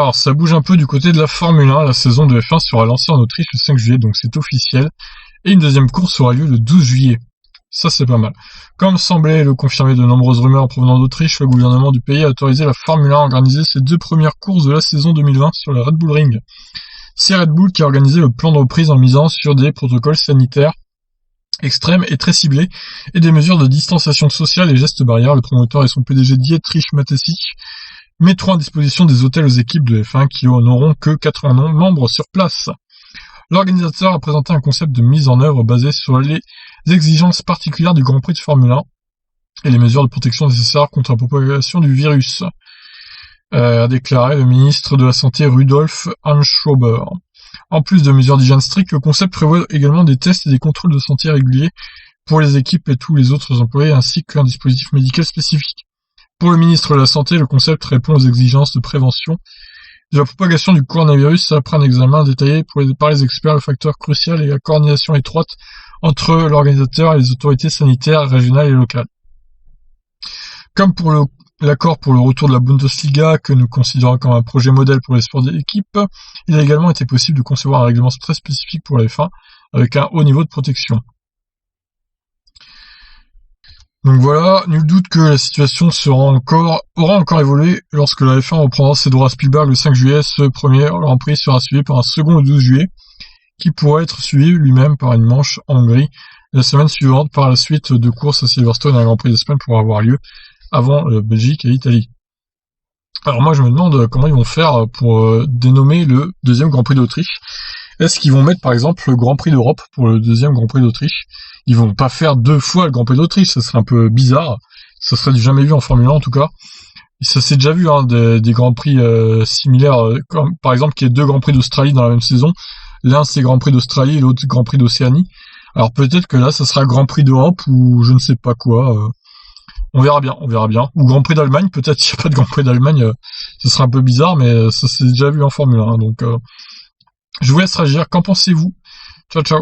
Alors, ça bouge un peu du côté de la Formule 1. La saison de F1 sera lancée en Autriche le 5 juillet, donc c'est officiel. Et une deuxième course aura lieu le 12 juillet. Ça, c'est pas mal. Comme semblait le confirmer de nombreuses rumeurs provenant d'Autriche, le gouvernement du pays a autorisé la Formule 1 à organiser ses 2 premières courses de la saison 2020 sur le Red Bull Ring. C'est Red Bull qui a organisé le plan de reprise en misant sur des protocoles sanitaires extrêmes et très ciblés et des mesures de distanciation sociale et gestes barrières. Le promoteur et son PDG Dietrich Mateschitz mettront à disposition des hôtels aux équipes de F1 qui n'auront que 80 membres sur place. L'organisateur a présenté un concept de mise en œuvre basé sur les exigences particulières du Grand Prix de Formule 1 et les mesures de protection nécessaires contre la propagation du virus, a déclaré le ministre de la Santé Rudolf Anschober. En plus de mesures d'hygiène strictes, le concept prévoit également des tests et des contrôles de santé réguliers pour les équipes et tous les autres employés ainsi qu'un dispositif médical spécifique. Pour le ministre de la Santé, le concept répond aux exigences de prévention de la propagation du coronavirus après un examen détaillé par les experts. Le facteur crucial est la coordination étroite entre l'organisateur et les autorités sanitaires régionales et locales. Comme pour l'accord pour le retour de la Bundesliga, que nous considérons comme un projet modèle pour les sports d'équipe, il a également été possible de concevoir un règlement très spécifique pour la F1, avec un haut niveau de protection. Donc voilà, nul doute que la situation aura encore évolué lorsque la F1 reprendra ses droits à Spielberg le 5 juillet. Ce premier Grand Prix sera suivi par un second le 12 juillet, qui pourrait être suivi lui-même par une manche en Hongrie. La semaine suivante, par la suite de courses à Silverstone, un Grand Prix d'Espagne pourra avoir lieu avant Belgique et l'Italie. Alors moi je me demande comment ils vont faire pour dénommer le deuxième Grand Prix d'Autriche. Est-ce qu'ils vont mettre par exemple le Grand Prix d'Europe pour le deuxième Grand Prix d'Autriche? Ils vont pas faire 2 fois le Grand Prix d'Autriche, ça serait un peu bizarre. Ça serait du jamais vu en Formule 1 en tout cas. Ça s'est déjà vu des Grands Prix similaires, comme par exemple qu'il y ait 2 Grands Prix d'Australie dans la même saison. L'un c'est Grand Prix d'Australie et l'autre Grand Prix d'Océanie. Alors peut-être que là ça sera Grand Prix d'Europe ou je ne sais pas quoi. On verra bien. Ou Grand Prix d'Allemagne, peut-être qu'il n'y a pas de Grand Prix d'Allemagne, ce sera un peu bizarre, mais ça s'est déjà vu en Formule 1. Donc je vous laisse réagir, qu'en pensez-vous? Ciao ciao.